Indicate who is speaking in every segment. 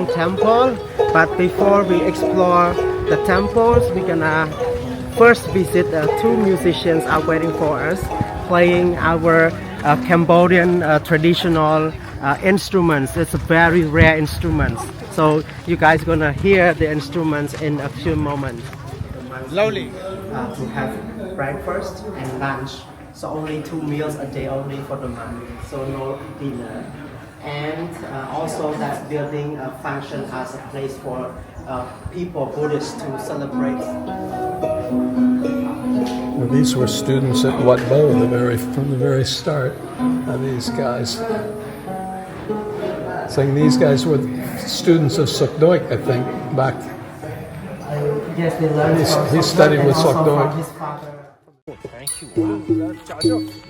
Speaker 1: Thom temple. But before we explore the temples, we're gonna first visit two musicians are waiting for us, playing our Cambodian traditional instruments. It's a very rare instruments. So you guys gonna hear the instruments in a few moments.
Speaker 2: Slowly.
Speaker 1: To have breakfast and lunch. So only 2 meals a day only for the month. So no dinner. And also that building function as a place for people, Buddhists, to celebrate.
Speaker 3: Well, these were students at Wat Bo from the very start. These guys. Saying these guys were students of Sok Doik, I think, back.
Speaker 1: Yes, they learned.
Speaker 3: He studied with Sok Doik.
Speaker 1: His father.
Speaker 2: Thank you.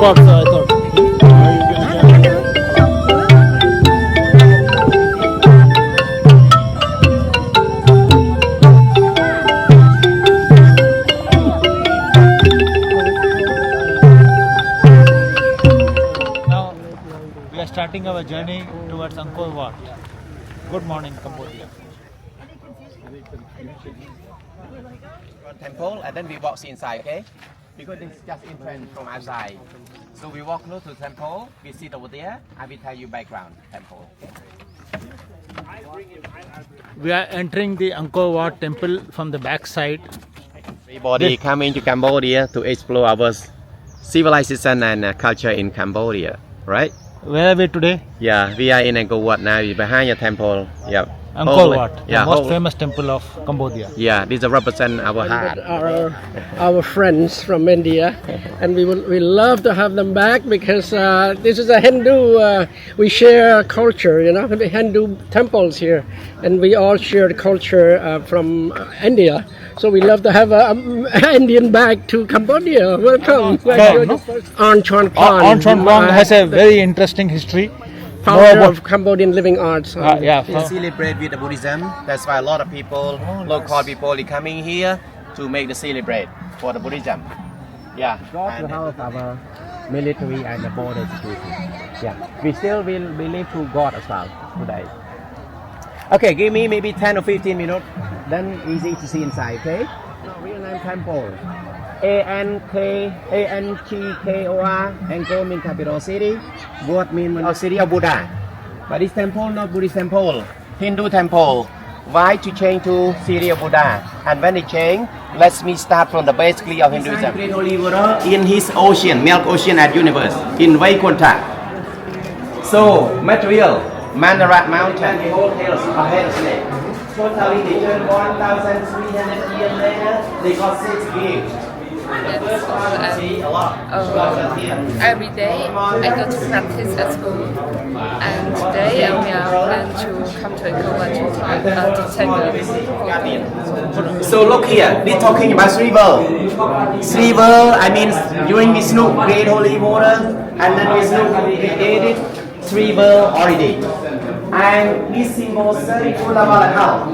Speaker 4: record, so I thought. Now we are starting our journey towards Angkor Vat. Good morning, Cambodia.
Speaker 5: Temple, and then we walk inside, okay? Because it's just entrance from outside. So we walk close to the temple, we sit over there, I will tell you background temple. Okay?
Speaker 4: We are entering the Angkor Wat temple from the back side.
Speaker 5: Everybody coming to Cambodia to explore our civilization and culture in Cambodia, right?
Speaker 4: Where are we today?
Speaker 5: Yeah, we are in Angkor Wat now, behind the temple. Yeah.
Speaker 4: Angkor Wat, the most famous temple of Cambodia.
Speaker 5: Yeah, this represents our heart.
Speaker 6: Our friends from India, and we love to have them back because this is a Hindu. We share culture, you know, the Hindu temples here, and we all share the culture from India. So we love to have an Indian back to Cambodia. Welcome. Angkor Vat.
Speaker 4: Angkor Vat has a very interesting history.
Speaker 6: Founder of Cambodian Living Arts.
Speaker 4: Yeah.
Speaker 5: We celebrate with the Buddhism. That's why a lot of people, local people, are coming here to make the celebrate for the Buddhism. Yeah.
Speaker 1: God to help our military and the border security. Yeah. We still will believe to God as well today.
Speaker 5: Okay, give me maybe 10 or 15 minutes.
Speaker 1: Then easy to see inside, okay? Real name temple. Angkor, Angkor means capital city. Wat means
Speaker 5: City of Buddha. But this temple not Buddhist temple, Hindu temple. Why to change to City of Buddha? And when it change, let me start from the basically of Hinduism. Great holy water in his ocean, milk ocean at universe, in Vaikunta. So material, Manarat mountain, the whole hills ahead of it. Totally they turn 1,300 years later, they got 6 gates.
Speaker 7: at school, and every day I go to practice at school. And today we are planning to come to Angkor Wat to take a photo.
Speaker 5: So look here, we're talking about three world. Three world, I mean during Vishnu great holy water, and then Vishnu created three world already. And this symbol very fundamental.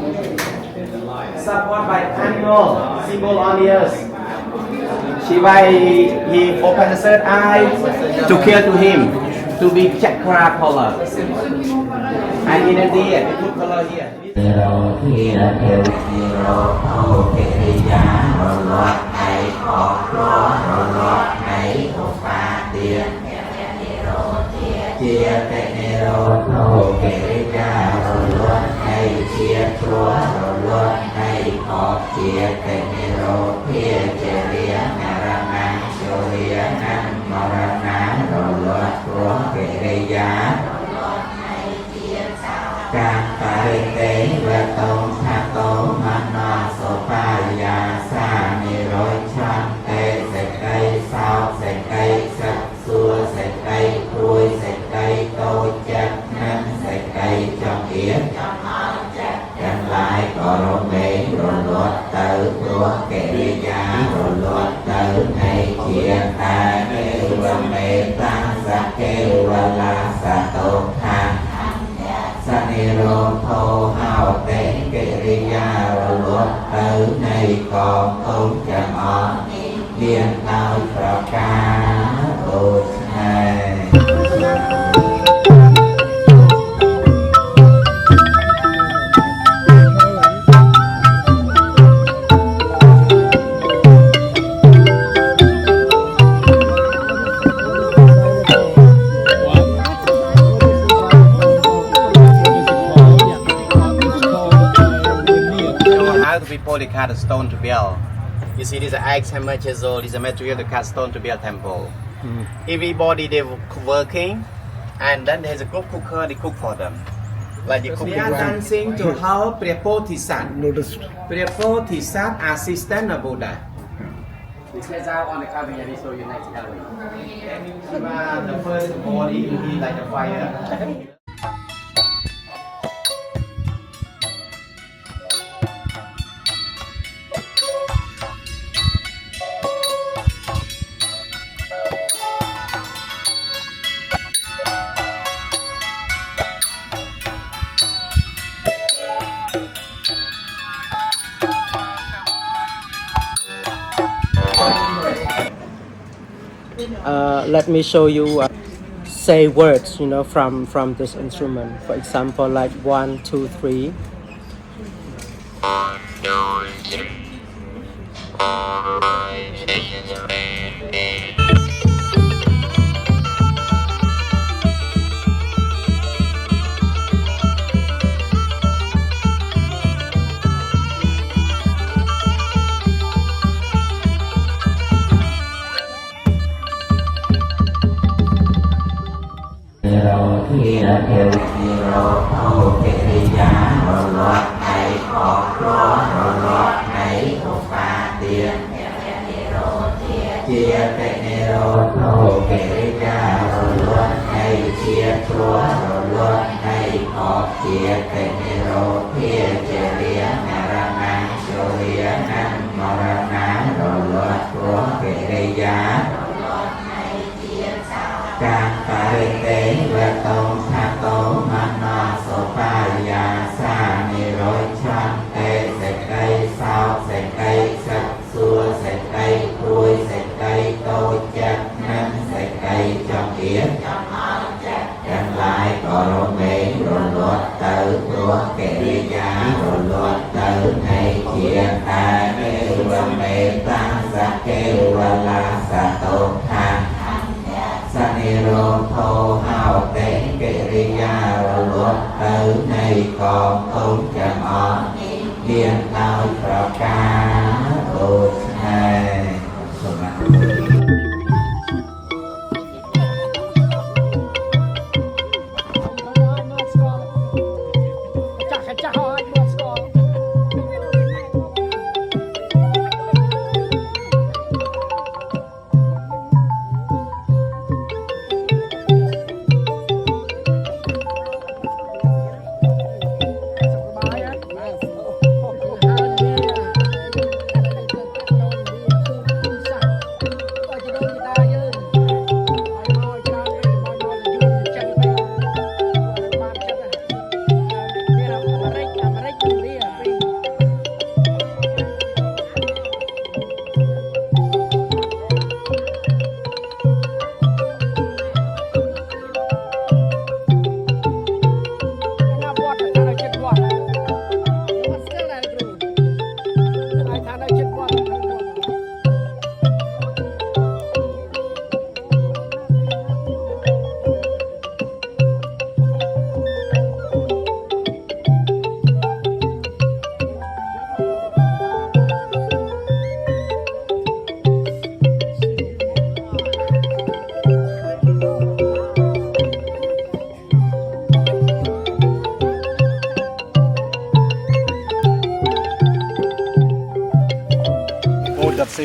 Speaker 5: Supported by animal symbol on the earth. Shiva he opened the third eye to care to him to be chakra color. And in India they put color here. Before they cut a stone to build, you see, these are eggs, how much is all? These are material to cut stone to build temple. Everybody they working, and then there's a group cooker. They cook for them. Like they cook. They are dancing to help Pre Rup. Pre Rup assistant of Buddha. This is out on the cover here. They show you next gallery. The first body will be like a fire.
Speaker 1: Let me show you say words, from this instrument. For example, like 1, 2, 3.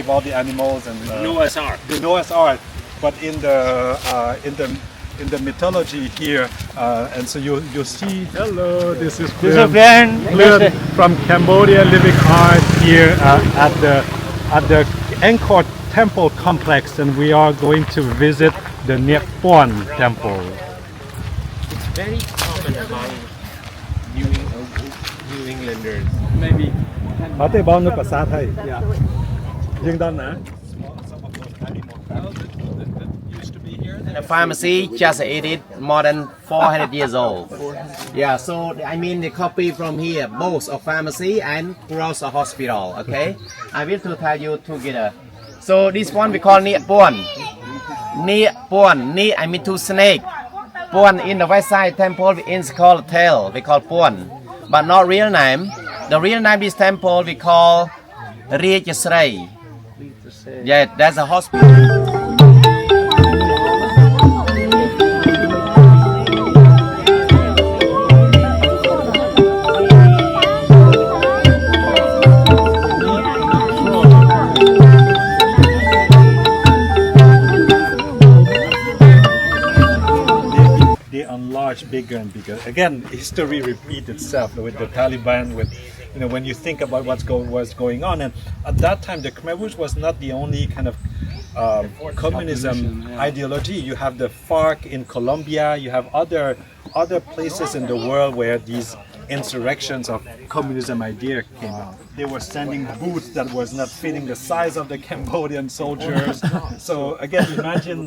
Speaker 8: save all the animals and
Speaker 2: Noah's Ark.
Speaker 8: the Noah's Ark. But in the mythology here, and so you see. Hello, this is Phoan from Cambodia, living art here at the Angkor Temple complex, and we are going to visit the Neak Phoan temple.
Speaker 2: It's very common among New Englanders.
Speaker 8: Maybe. អត់ទេបងនៅប្រាសាទហើយយើងដល់ណា
Speaker 5: The pharmacy just added more than 400 years old. Yeah, so I mean the copy from here, both of pharmacy and cross a hospital. Okay, I will to tell you together. So this one we call Neak Phoan. Neak Phoan. Neak I mean to snake. Phoan in the west side temple is called tail. We call Phoan, but not real name. The real name of this temple we call Riechasrei. Yeah, that's a hospital.
Speaker 8: They enlarge bigger and bigger. Again, history repeats itself with the Taliban. With when you think about what's going on, and at that time, the Khmer Rouge was not the only kind of communism ideology. You have the FARC in Colombia. You have other places in the world where these insurrections of communism idea came out. They were sending boots that was not fitting the size of the Cambodian soldiers. So again, imagine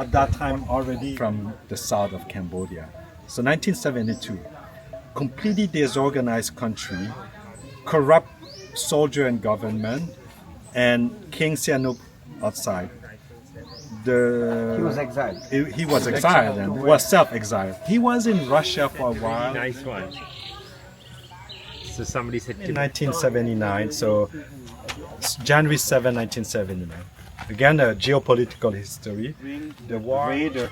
Speaker 8: at that time already from the south of Cambodia. So 1972, completely disorganized country, corrupt soldier and government, and King Sihanouk outside. He was exiled. He was exiled and was self-exiled. He was in Russia for a while.
Speaker 2: Nice one. So somebody said
Speaker 8: In 1979, so January 7, 1979. Again, a geopolitical history. The war the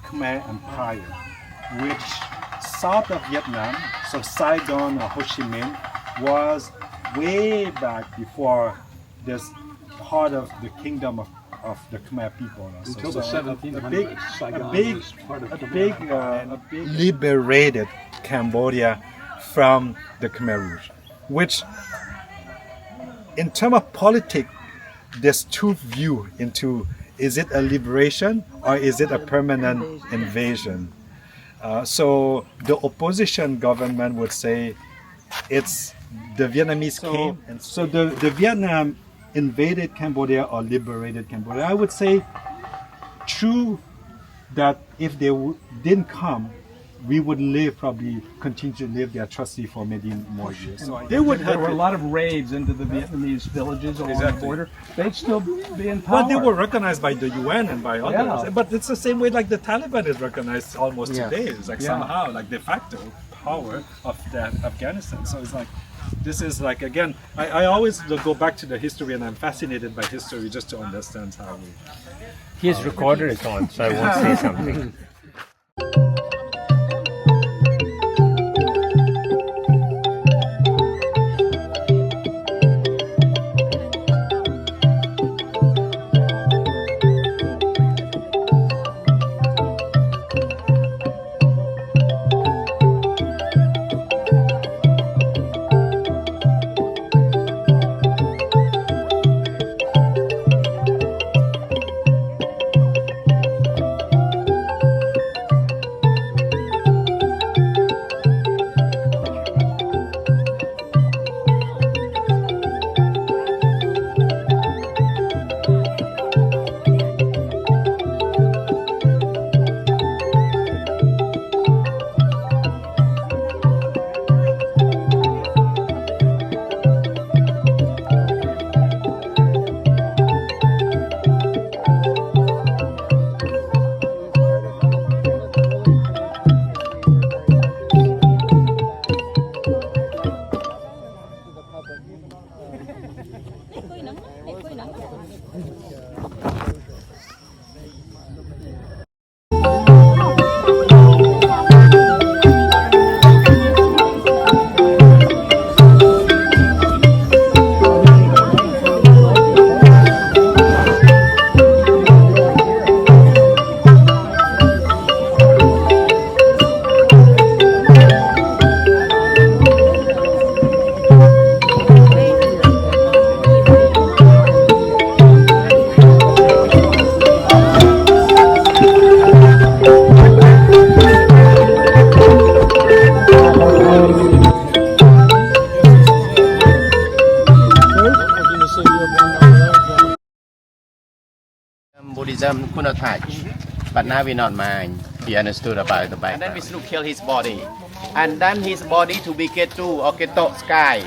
Speaker 8: Khmer Empire, which south of Vietnam, so Saigon or Ho Chi Minh, was way back before this part of the kingdom of the Khmer people.
Speaker 3: Until the 1700s,
Speaker 8: A big liberated Cambodia from the Khmer Rouge, which in terms of politics, there's two views into is it a liberation or is it a permanent invasion? So the opposition government would say it's the Vietnamese came, and so the Vietnam invaded Cambodia or liberated Cambodia. I would say true that if they didn't come, we would probably continue to live the atrocity for maybe more years.
Speaker 9: There were a lot of raids into the Vietnamese villages along the border. They'd still be in power.
Speaker 8: Well, they were recognized by the UN and by others. Yeah. But it's the same way like the Taliban is recognized almost today. It's like somehow like de facto power of Afghanistan. So it's like, this is like, again, I always go back to the history, and I'm fascinated by history just to understand how we...
Speaker 2: his recorder is on, so I won't say something.
Speaker 5: Buddhism could not touch, but now we not mind. He understood about the background. And then Vishnu killed his body, and then his body to be Ketu or Keto sky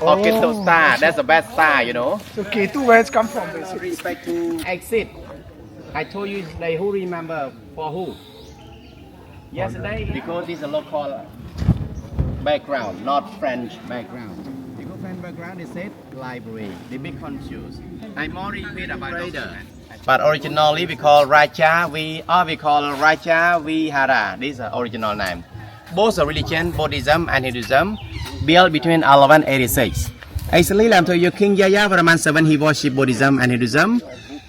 Speaker 5: or Keto star. That's the best star, you know.
Speaker 9: So Ketu, where it's come from, basically.
Speaker 5: Respect to exit. I told you today. Who remember for who? Yesterday, because this is a local background, not French background. Because French background is said library. They be confused. I'm more repeat about later. But originally we call Raja Vihara. This is the original name. Both the religion, Buddhism and Hinduism, built between 1186. Actually, I'm telling you, King Jayavarman VII, he worshipped Buddhism and Hinduism,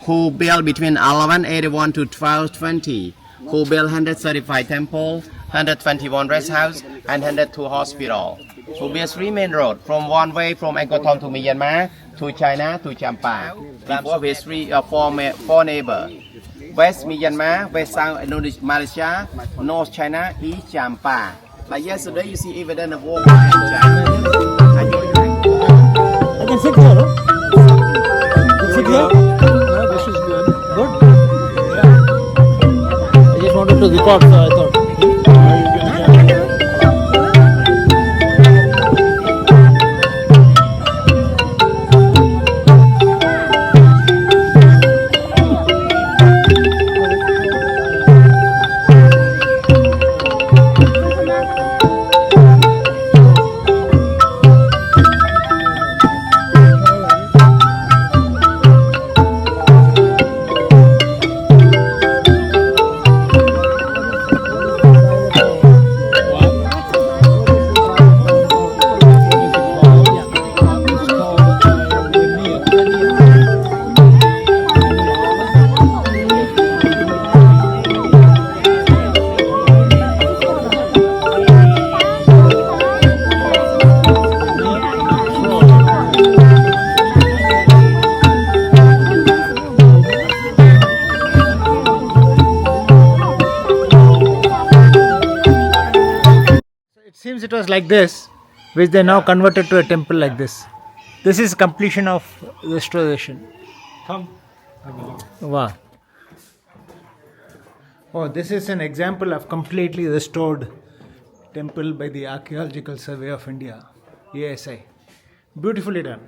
Speaker 5: who built between 1181 to 1220, who built 135 temples, 121 rest house, and 102 hospital. Who built 3 main roads, from one way from Angkor Vat to Myanmar, to China, to Champa. Before history of four neighbors. West Myanmar, West South Indonesia, Malaysia, North China, East Champa. Like yesterday, you see evidence of war in China.
Speaker 4: I can sit here, no? Sit here?
Speaker 3: No, this is good.
Speaker 4: Good? Yeah. I just wanted to record, so I thought. Seems it was like this, which they now converted to a temple like this. This is completion of restoration.
Speaker 8: Come.
Speaker 4: Wow. Oh, this is an example of completely restored temple by the Archaeological Survey of India, ASI. Beautifully done.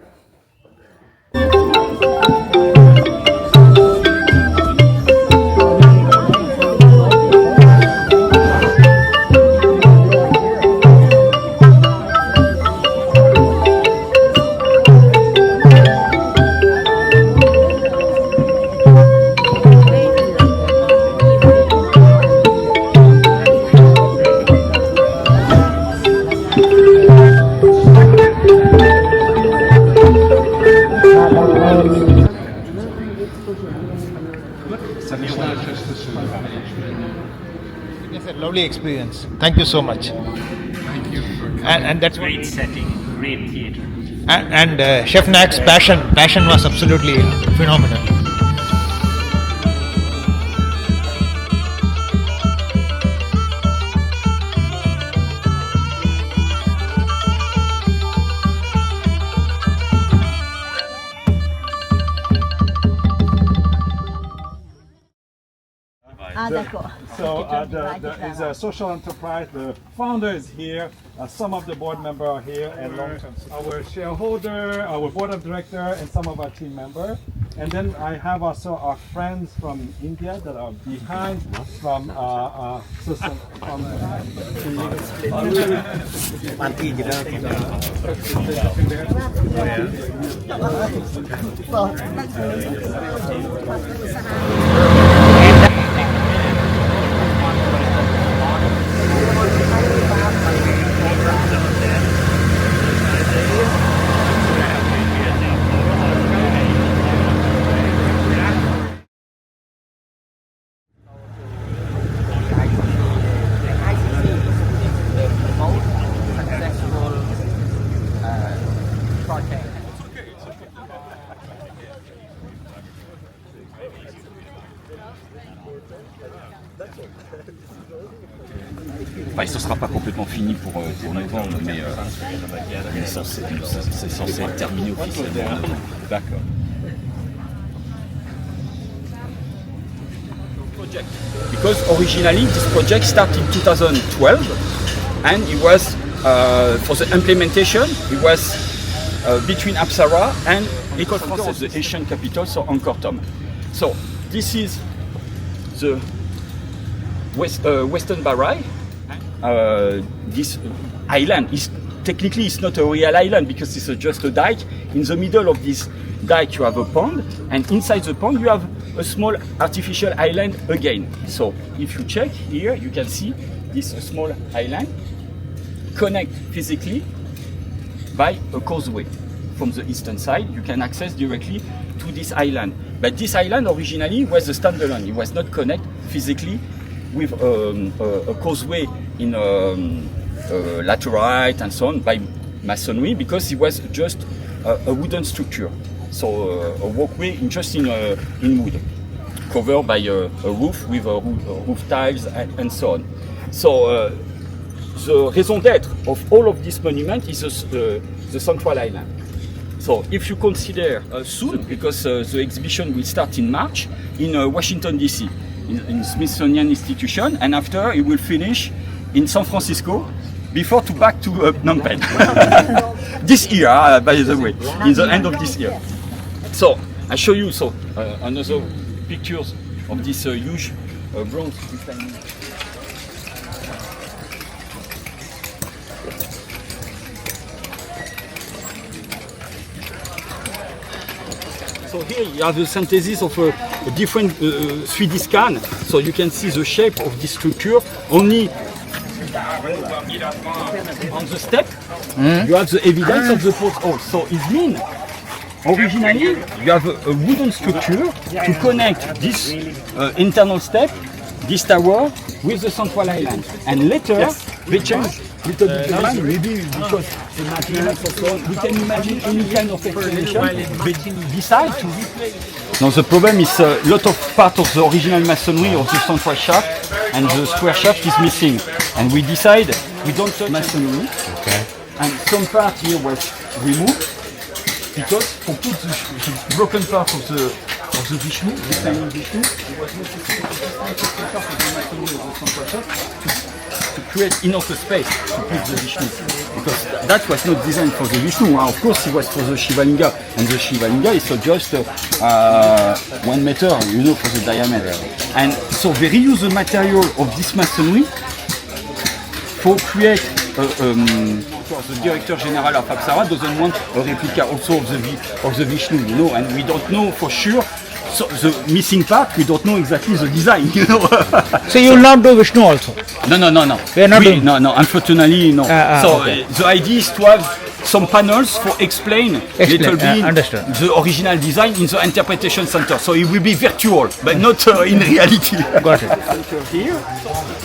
Speaker 4: It's a lovely experience. Thank you so much.
Speaker 3: Thank you for coming.
Speaker 4: And that's
Speaker 2: Great setting, great theatre.
Speaker 4: and Chef Nak's passion was absolutely phenomenal.
Speaker 8: So there is a social enterprise. The founder is here. Some of the board members are here, and our shareholder, our board of director, and some of our team members. And then I have also our friends from India that are behind from
Speaker 10: Enfin, ce ne sera pas complètement fini pour novembre, mais c'est censé être terminé officiellement en novembre. D'accord. Because originally this project started in 2012 and it was for the implementation it was between Apsara and École Française, the Asian capital, so Angkor Thom. So this is the Western Baray. This island is technically it's not a real island because it's just a dike. In the middle of this dike you have a pond, and inside the pond you have a small artificial island again. So if you check here, you can see this small island connect physically by a causeway. From the eastern side, you can access directly to this island. But this island originally was a standalone. It was not connected physically with a causeway in laterite and so on by masonry because it was just a wooden structure. So a walkway just in wood, covered by a roof with roof tiles and so on. So the raison d'être of all of this monument is the central island. So if you consider soon, because the exhibition will start in March in Washington DC, in Smithsonian Institution, and after it will finish in San Francisco before to back to Phnom Penh. This year, by the way, in the end of this year. So I show you another pictures of this huge bronze. So here you have the synthesis of a different 3D scan, so you can see the shape of this structure only on the step. You have the evidence of the porthole. So it means originally you have a wooden structure to connect this internal step, this tower, with the central island. And later they change little bit the line, maybe because the materials and so on, we can imagine any kind of explanation, but decide to replace. Now the problem is a lot of part of the original masonry of the central shaft and the square shaft is missing. And we decide we don't touch masonry, and some part here was removed because for put the broken part of the Vishnu, this tiny Vishnu, it was necessary to take off the masonry of the central shaft to create enough space to put the Vishnu, because that was not designed for the Vishnu. Of course it was for the Shivalinga, and the Shivalinga is just 1 meter, for the diameter. And so they reuse the material of this masonry for create the Director General of Apsara doesn't want a replica also of the Vishnu, and we don't know for sure. So the missing part, we don't know exactly the design,
Speaker 4: So you will not do Vishnu also?
Speaker 10: No.
Speaker 4: We are not doing.
Speaker 10: No, unfortunately, no. The idea is to have some panels for explain little bit the original design in the interpretation center. So it will be virtual, but not in reality.
Speaker 4: Got it.
Speaker 10: Here,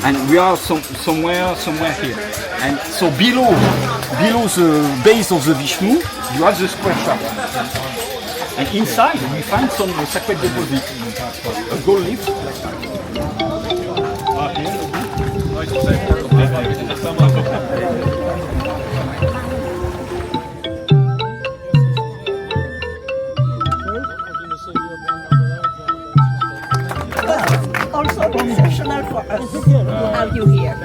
Speaker 10: and we are somewhere here. And so below the base of the Vishnu, you have the square shaft. And inside we find some sacred deposit, a gold leaf.
Speaker 11: Also exceptional for us to have you here.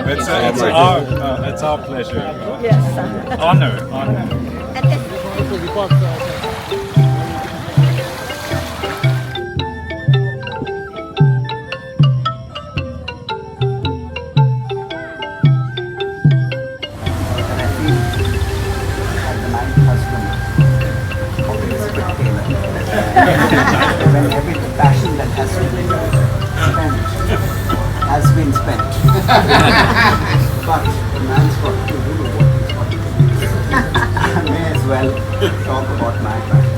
Speaker 8: It's our pleasure.
Speaker 11: Yes.
Speaker 8: Honor.
Speaker 12: When every passion that has been spent. But the man's got to do what he's got to do. I may as well talk about my passion.